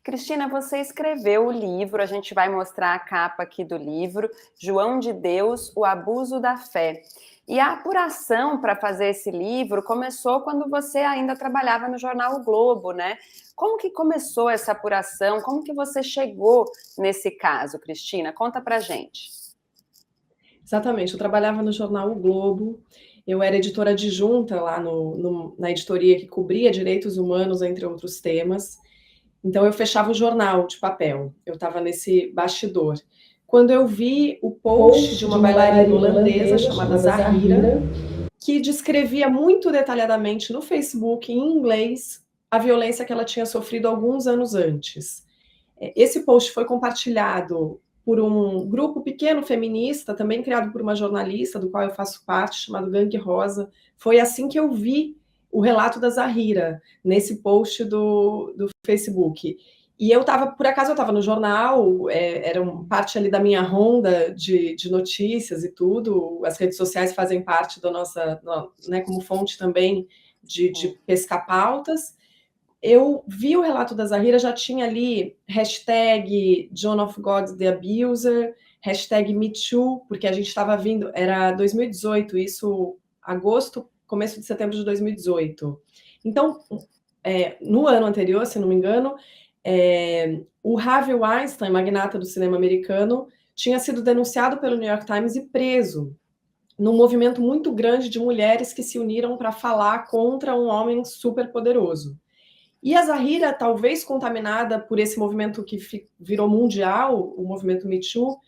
Cristina, você escreveu o livro, a gente vai mostrar a capa aqui do livro, João de Deus, o abuso da fé. E a apuração para fazer esse livro começou quando você ainda trabalhava no jornal O Globo, né? Como que começou essa apuração? Como que você chegou nesse caso, Cristina? Conta pra gente. Exatamente, eu trabalhava no jornal O Globo, eu era editora adjunta lá na editoria que cobria direitos humanos, entre outros temas. Então eu fechava o jornal de papel, eu estava nesse bastidor. Quando eu vi o post de uma bailarina holandesa chamada Zahira, que descrevia muito detalhadamente no Facebook, em inglês, a violência que ela tinha sofrido alguns anos antes. Esse post foi compartilhado por um grupo pequeno feminista, também criado por uma jornalista, do qual eu faço parte, chamado Gangue Rosa. Foi assim que eu vi o relato da Zahira, nesse post do Facebook. E eu estava, por acaso, eu estava no jornal, era parte ali da minha ronda de notícias e tudo. As redes sociais fazem parte da nossa, né, como fonte também de pescar pautas. Eu vi o relato da Zahira, já tinha ali hashtag John of God the Abuser, hashtag MeToo, porque a gente estava vindo, era 2018, isso, agosto, começo de setembro de 2018. Então, no ano anterior, se não me engano, o Harvey Weinstein, magnata do cinema americano, tinha sido denunciado pelo New York Times e preso, num movimento muito grande de mulheres que se uniram para falar contra um homem super poderoso. E a Zahira, talvez contaminada por esse movimento que virou mundial, o movimento Me Too,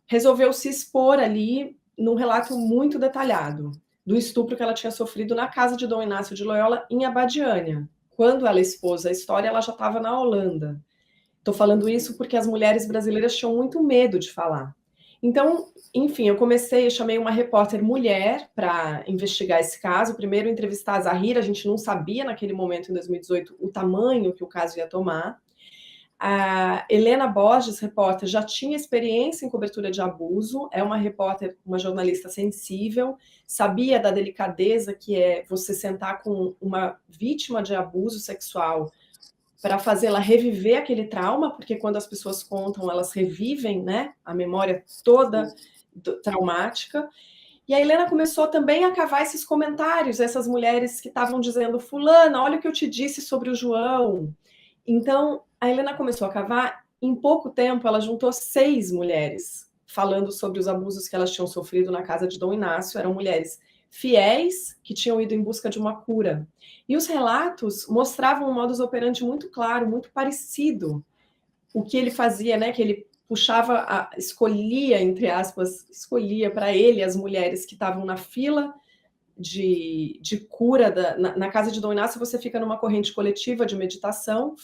resolveu se expor ali num relato muito detalhado do estupro que ela tinha sofrido na casa de Dom Inácio de Loyola, em Abadiânia. Quando ela expôs a história, ela já estava na Holanda. Estou falando isso porque as mulheres brasileiras tinham muito medo de falar. Então, enfim, eu chamei uma repórter mulher para investigar esse caso. Primeiro, entrevistar a Zahira, a gente não sabia naquele momento, em 2018, o tamanho que o caso ia tomar. A Helena Borges, repórter, já tinha experiência em cobertura de abuso, é uma repórter, uma jornalista sensível, sabia da delicadeza que é você sentar com uma vítima de abuso sexual para fazê-la reviver aquele trauma, porque quando as pessoas contam, elas revivem, né, a memória toda traumática. E a Helena começou também a cavar esses comentários, essas mulheres que estavam dizendo: fulana, olha o que eu te disse sobre o João. Então, a Helena começou a cavar, em pouco tempo ela juntou 6 mulheres falando sobre os abusos que elas tinham sofrido na casa de Dom Inácio. Eram mulheres fiéis que tinham ido em busca de uma cura. E os relatos mostravam um modus operandi muito claro, muito parecido. O que ele fazia, né, que ele puxava, escolhia, entre aspas, escolhia para ele as mulheres que estavam na fila de cura. Na casa de Dom Inácio, você fica numa corrente coletiva de meditação,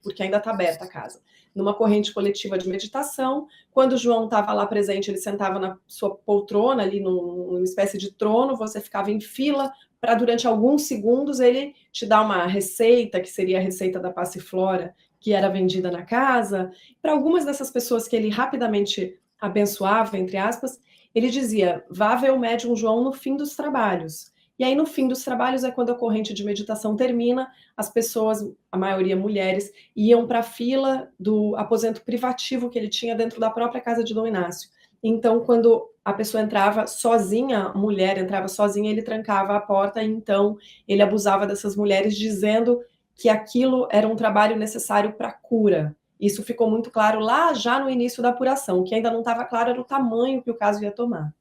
porque ainda está aberta a casa, numa corrente coletiva de meditação. Quando o João estava lá presente, ele sentava na sua poltrona, ali numa espécie de trono, você ficava em fila para, durante alguns segundos, ele te dar uma receita, que seria a receita da Passiflora, que era vendida na casa. Para algumas dessas pessoas que ele rapidamente abençoava, entre aspas, ele dizia: vá ver o médium João no fim dos trabalhos. E aí, no fim dos trabalhos, é quando a corrente de meditação termina, as pessoas, a maioria mulheres, iam para a fila do aposento privativo que ele tinha dentro da própria casa de Dom Inácio. Então, quando a pessoa entrava sozinha, a mulher entrava sozinha, ele trancava a porta, e então ele abusava dessas mulheres, dizendo que aquilo era um trabalho necessário para a cura. Isso ficou muito claro lá já no início da apuração. O que ainda não estava claro era o tamanho que o caso ia tomar.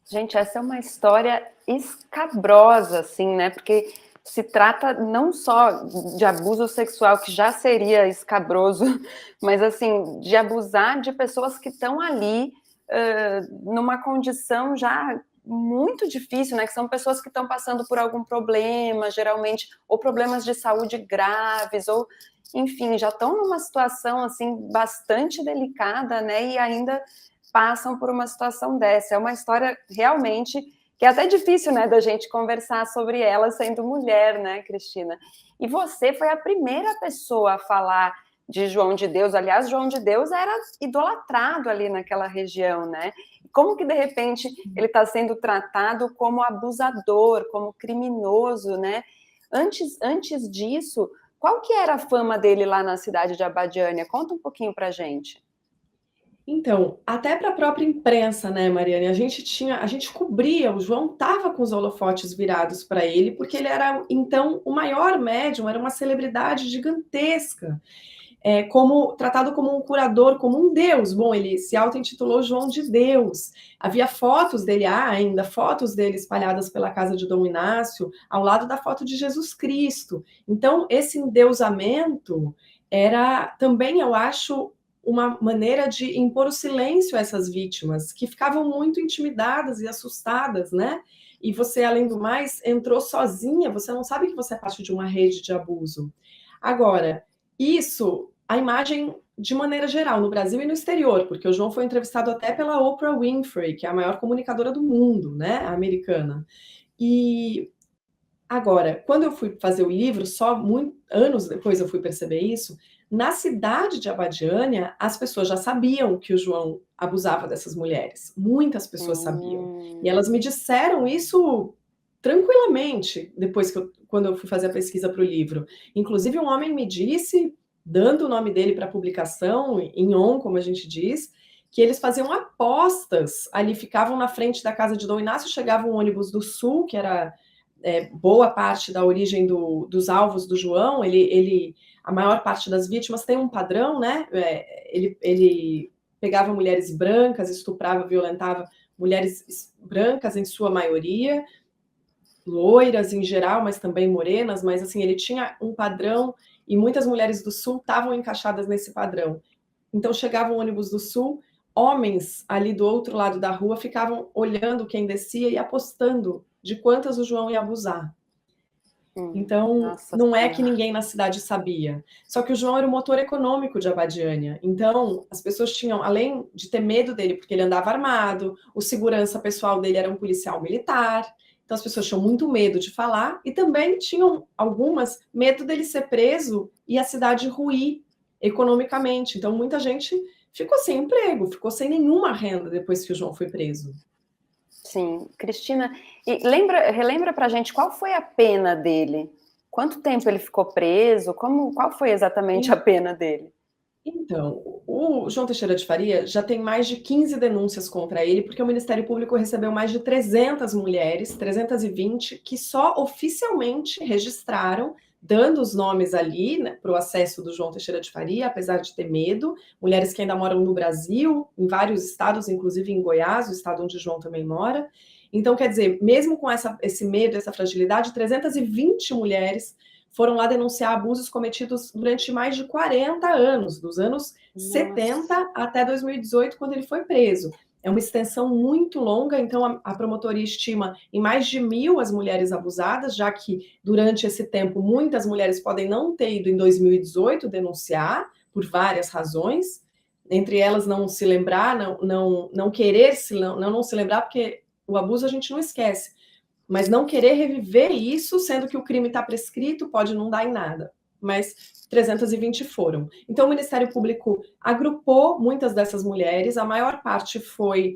Gente, essa é uma história escabrosa, assim, né? Porque se trata não só de abuso sexual, que já seria escabroso, mas, assim, de abusar de pessoas que estão ali numa condição já muito difícil, né? Que são pessoas que estão passando por algum problema, geralmente, ou problemas de saúde graves, ou, enfim, já estão numa situação, assim, bastante delicada, né? E ainda passam por uma situação dessa. É uma história realmente que é até difícil, né, da gente conversar sobre ela sendo mulher, né, Cristina? E você foi a primeira pessoa a falar de João de Deus. Aliás, João de Deus era idolatrado ali naquela região, né? Como que, de repente, ele está sendo tratado como abusador, como criminoso, né? Antes disso, Qual que era a fama dele lá na cidade de Abadiânia? Conta um pouquinho pra gente. Então, até para a própria imprensa, né, Mariane, a gente cobria, o João estava com os holofotes virados para ele, porque ele era, então, o maior médium, era uma celebridade gigantesca, tratado como um curador, como um deus. Bom, ele se auto-intitulou João de Deus. Havia fotos dele, há ainda fotos dele espalhadas pela casa de Dom Inácio, ao lado da foto de Jesus Cristo. Então, esse endeusamento era também, eu acho, uma maneira de impor o silêncio a essas vítimas, que ficavam muito intimidadas e assustadas, né? E você, além do mais, entrou sozinha, você não sabe que você é parte de uma rede de abuso. Agora, isso, a imagem de maneira geral, no Brasil e no exterior, porque o João foi entrevistado até pela Oprah Winfrey, que é a maior comunicadora do mundo, né, a americana. E agora, quando eu fui fazer o livro, só anos depois eu fui perceber isso, na cidade de Abadiânia, as pessoas já sabiam que o João abusava dessas mulheres. Muitas pessoas sabiam. E elas me disseram isso tranquilamente, quando eu fui fazer a pesquisa para o livro. Inclusive, um homem me disse, dando o nome dele para publicação, em on, como a gente diz, que eles faziam apostas, ali ficavam na frente da casa de Dom Inácio, chegava um ônibus do Sul, que era boa parte da origem dos alvos do João, a maior parte das vítimas tem um padrão, né? Ele pegava mulheres brancas, estuprava, violentava mulheres brancas em sua maioria, loiras em geral, mas também morenas, mas assim, ele tinha um padrão e muitas mulheres do Sul estavam encaixadas nesse padrão. Então chegava um ônibus do Sul, homens ali do outro lado da rua ficavam olhando quem descia e apostando de quantas o João ia abusar. Então, não é que ninguém na cidade sabia. Só que o João era o motor econômico de Abadiânia. Então, as pessoas tinham, além de ter medo dele, porque ele andava armado, o segurança pessoal dele era um policial militar. Então, as pessoas tinham muito medo de falar e também tinham, algumas, medo dele ser preso e a cidade ruir economicamente. Então, muita gente ficou sem emprego, ficou sem nenhuma renda depois que o João foi preso. Sim, Cristina, e relembra pra gente qual foi a pena dele? Quanto tempo ele ficou preso? Qual foi exatamente a pena dele? Então, o João Teixeira de Faria já tem mais de 15 denúncias contra ele, porque o Ministério Público recebeu mais de 300 mulheres, 320, que só oficialmente registraram, dando os nomes ali, né, para o acesso do João Teixeira de Faria, apesar de ter medo, mulheres que ainda moram no Brasil, em vários estados, inclusive em Goiás, o estado onde o João também mora. Então, quer dizer, mesmo com esse medo, essa fragilidade, 320 mulheres foram lá denunciar abusos cometidos durante mais de 40 anos, dos anos 70 até 2018, quando ele foi preso. É uma extensão muito longa, então a promotoria estima em mais de 1.000 as mulheres abusadas, já que durante esse tempo muitas mulheres podem não ter ido em 2018 denunciar, por várias razões, entre elas não se lembrar, não querer não se lembrar, porque o abuso a gente não esquece, mas não querer reviver isso, sendo que o crime está prescrito, pode não dar em nada. Mas 320 foram. Então, o Ministério Público agrupou muitas dessas mulheres, a maior parte foi...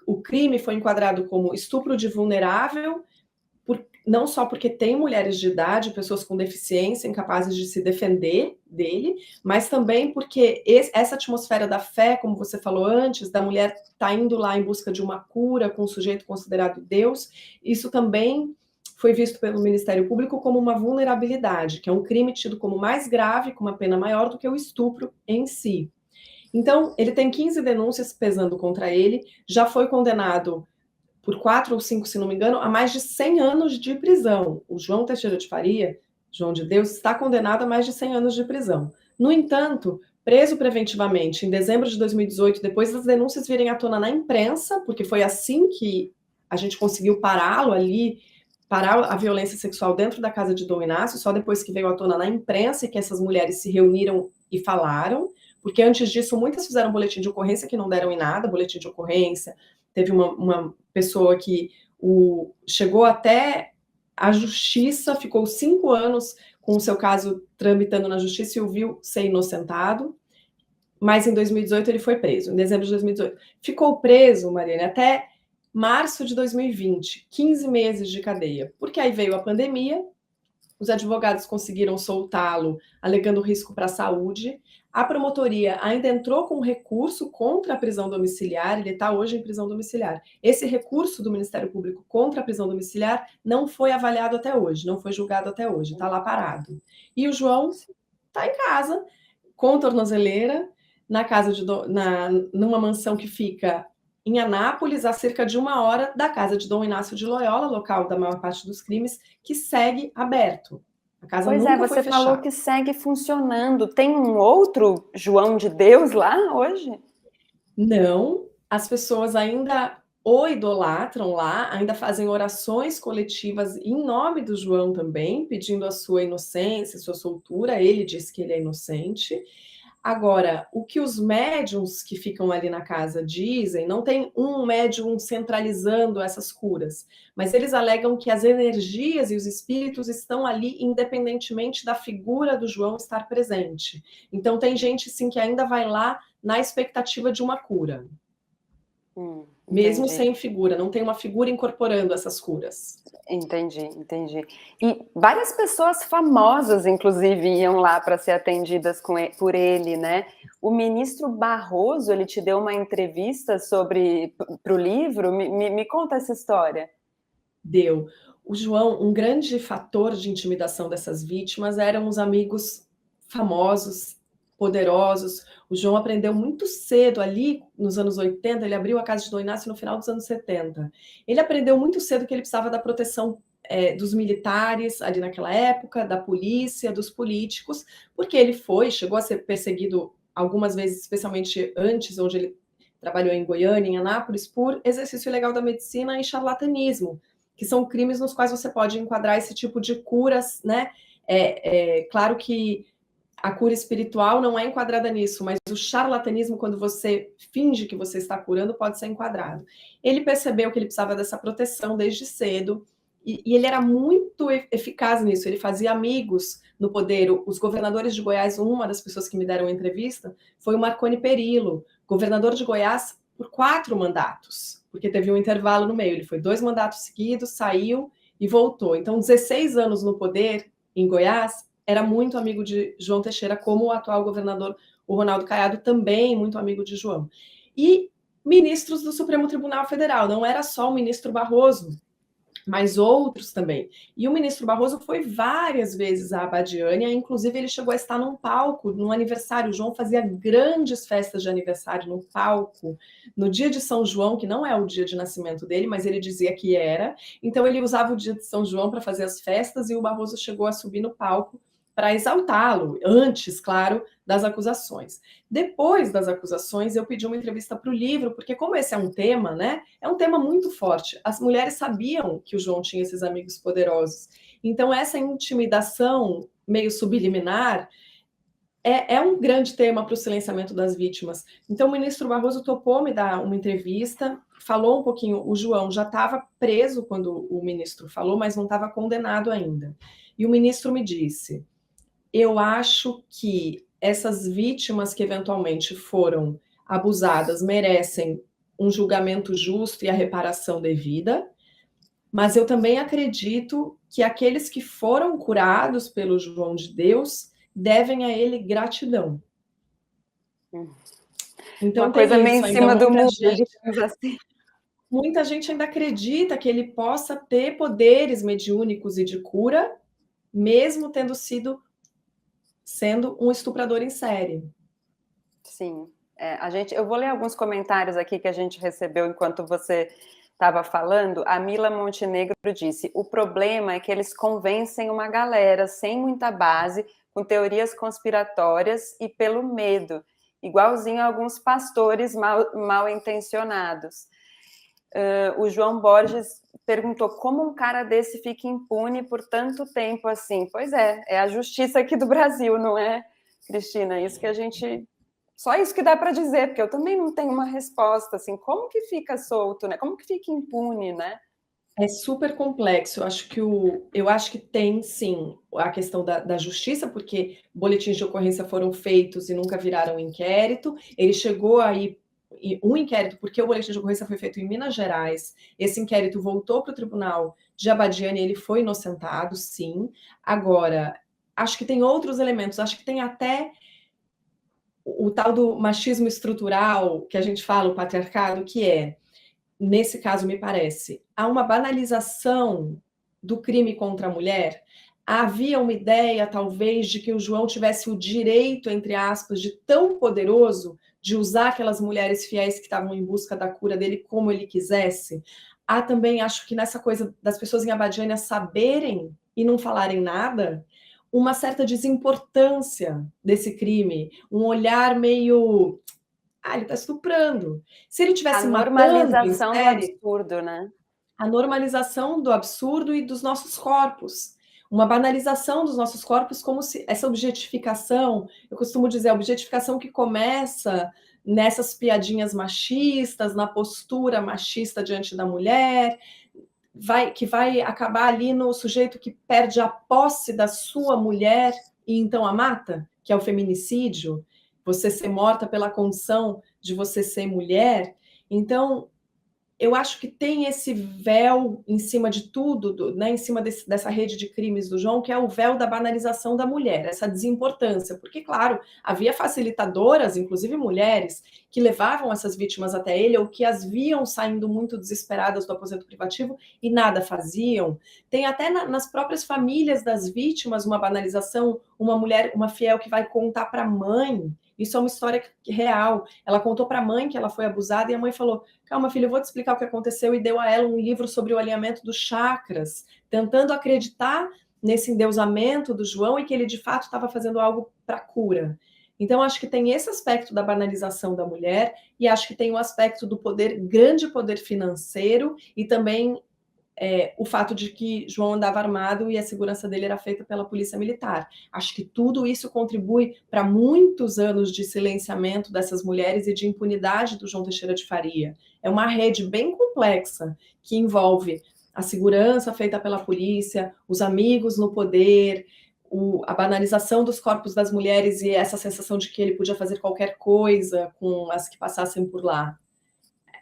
o crime foi enquadrado como estupro de vulnerável, não só porque tem mulheres de idade, pessoas com deficiência, incapazes de se defender dele, mas também porque essa atmosfera da fé, como você falou antes, da mulher tá indo lá em busca de uma cura com um sujeito considerado Deus, isso também foi visto pelo Ministério Público como uma vulnerabilidade, que é um crime tido como mais grave, com uma pena maior do que o estupro em si. Então, ele tem 15 denúncias pesando contra ele, já foi condenado por 4 ou 5, se não me engano, a mais de 100 anos de prisão. O João Teixeira de Faria, João de Deus, está condenado a mais de 100 anos de prisão. No entanto, preso preventivamente em dezembro de 2018, depois das denúncias virem à tona na imprensa, porque foi assim que a gente conseguiu pará-lo ali, parar a violência sexual dentro da casa de Dom Inácio, só depois que veio à tona na imprensa e que essas mulheres se reuniram e falaram, porque antes disso muitas fizeram boletim de ocorrência que não deram em nada, boletim de ocorrência. Teve uma pessoa que chegou até a justiça, ficou 5 anos com o seu caso tramitando na justiça e o viu ser inocentado, mas em 2018 ele foi preso, em dezembro de 2018. Ficou preso, Mariane, até março de 2020, 15 meses de cadeia, porque aí veio a pandemia, os advogados conseguiram soltá-lo, alegando risco para a saúde. A promotoria ainda entrou com recurso contra a prisão domiciliar, ele está hoje em prisão domiciliar. Esse recurso do Ministério Público contra a prisão domiciliar não foi avaliado até hoje, não foi julgado até hoje, está lá parado. E o João está em casa, com tornozeleira, na casa numa mansão que fica em Anápolis, a cerca de 1 hora da casa de Dom Inácio de Loyola, local da maior parte dos crimes, que segue aberto. A casa Pois nunca é, foi você fechada. falou que segue funcionando. Tem um outro João de Deus lá hoje? Não, as pessoas ainda o idolatram lá, ainda fazem orações coletivas em nome do João também, pedindo a sua inocência, sua soltura. Ele diz que ele é inocente. Agora, o que os médiums que ficam ali na casa dizem, não tem um médium centralizando essas curas, mas eles alegam que as energias e os espíritos estão ali independentemente da figura do João estar presente. Então tem gente sim que ainda vai lá na expectativa de uma cura. Mesmo sem figura, não tem uma figura incorporando essas curas. Entendi. E várias pessoas famosas, inclusive, iam lá para ser atendidas por ele, né? O ministro Barroso, ele te deu uma entrevista para o livro? Me conta essa história. Deu. O João, um grande fator de intimidação dessas vítimas eram os amigos famosos, poderosos. O João aprendeu muito cedo, ali nos anos 80, ele abriu a casa de Dom Inácio no final dos anos 70. Ele aprendeu muito cedo que ele precisava da proteção dos militares ali naquela época, da polícia, dos políticos, porque ele chegou a ser perseguido algumas vezes, especialmente antes, onde ele trabalhou em Goiânia, em Anápolis, por exercício ilegal da medicina e charlatanismo, que são crimes nos quais você pode enquadrar esse tipo de curas, né? Claro que a cura espiritual não é enquadrada nisso, mas o charlatanismo, quando você finge que você está curando, pode ser enquadrado. Ele percebeu que ele precisava dessa proteção desde cedo, e ele era muito eficaz nisso. Ele fazia amigos no poder. Os governadores de Goiás, uma das pessoas que me deram entrevista, foi o Marconi Perillo, governador de Goiás por 4 mandatos, porque teve um intervalo no meio. Ele foi 2 mandatos seguidos, saiu e voltou. Então, 16 anos no poder em Goiás, era muito amigo de João Teixeira, como o atual governador, o Ronaldo Caiado, também muito amigo de João. E ministros do Supremo Tribunal Federal, não era só o ministro Barroso, mas outros também. E o ministro Barroso foi várias vezes à Abadiânia, inclusive ele chegou a estar num palco, num aniversário. O João fazia grandes festas de aniversário no palco, no dia de São João, que não é o dia de nascimento dele, mas ele dizia que era. Então ele usava o dia de São João para fazer as festas, e o Barroso chegou a subir no palco para exaltá-lo, antes, claro, das acusações. Depois das acusações, eu pedi uma entrevista para o livro, porque como esse é um tema, né, é um tema muito forte. As mulheres sabiam que o João tinha esses amigos poderosos. Então, essa intimidação meio subliminar é um grande tema para o silenciamento das vítimas. Então, o ministro Barroso topou me dar uma entrevista, falou um pouquinho. O João já estava preso quando o ministro falou, mas não estava condenado ainda. E o ministro me disse: eu acho que essas vítimas que eventualmente foram abusadas merecem um julgamento justo e a reparação devida, mas eu também acredito que aqueles que foram curados pelo João de Deus devem a ele gratidão. Então, uma coisa meio em cima do mundo, digamos assim. Muita gente ainda acredita que ele possa ter poderes mediúnicos e de cura, mesmo sendo um estuprador em série. Sim. Eu vou ler alguns comentários aqui que a gente recebeu enquanto você estava falando. A Mila Montenegro disse: o problema é que eles convencem uma galera sem muita base, com teorias conspiratórias e pelo medo, igualzinho a alguns pastores mal intencionados. O João Borges perguntou como um cara desse fica impune por tanto tempo assim. Pois é a justiça aqui do Brasil, não é, Cristina? Isso que a gente... Só isso que dá para dizer, porque eu também não tenho uma resposta, assim, como que fica solto, né? Como que fica impune, né? É super complexo. Eu acho que tem, sim, a questão da justiça, porque boletins de ocorrência foram feitos e nunca viraram inquérito. Ele chegou aí um inquérito, porque o boletim de ocorrência foi feito em Minas Gerais. Esse inquérito voltou para o tribunal de Abadiânia ele foi inocentado, sim. Agora, acho que tem outros elementos, acho que tem até o tal do machismo estrutural, que a gente fala, o patriarcado, que é, nesse caso, me parece, há uma banalização do crime contra a mulher. Havia uma ideia, talvez, de que o João tivesse o direito, entre aspas, de tão poderoso de usar aquelas mulheres fiéis que estavam em busca da cura dele como ele quisesse. Há também, acho que nessa coisa das pessoas em Abadiânia saberem e não falarem nada, uma certa desimportância desse crime, um olhar meio... Ah, ele está estuprando. Se ele A tivesse matando em normalização do série, absurdo, né? a normalização do absurdo e dos nossos corpos. Uma banalização dos nossos corpos, como se essa objetificação, eu costumo dizer, a objetificação que começa nessas piadinhas machistas, na postura machista diante da mulher, que vai acabar ali no sujeito que perde a posse da sua mulher e então a mata, que é o feminicídio, você ser morta pela condição de você ser mulher. Então, eu acho que tem esse véu em cima de tudo, né, em cima dessa rede de crimes do João, que é o véu da banalização da mulher, essa desimportância. Porque, claro, havia facilitadoras, inclusive mulheres, que levavam essas vítimas até ele ou que as viam saindo muito desesperadas do aposento privativo e nada faziam. Tem até nas próprias famílias das vítimas uma banalização, uma mulher, uma fiel que vai contar para a mãe. Isso é uma história real. Ela contou para a mãe que ela foi abusada e a mãe falou: calma, filha, eu vou te explicar o que aconteceu, e deu a ela um livro sobre o alinhamento dos chakras, tentando acreditar nesse endeusamento do João e que ele de fato estava fazendo algo para cura. Então, acho que tem esse aspecto da banalização da mulher e acho que tem o aspecto do poder, grande poder financeiro e também o fato de que João andava armado e a segurança dele era feita pela polícia militar. Acho que tudo isso contribui para muitos anos de silenciamento dessas mulheres e de impunidade do João Teixeira de Faria. É uma rede bem complexa que envolve a segurança feita pela polícia, os amigos no poder, a banalização dos corpos das mulheres e essa sensação de que ele podia fazer qualquer coisa com as que passassem por lá.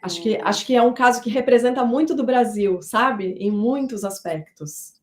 Acho que é um caso que representa muito do Brasil, sabe? Em muitos aspectos.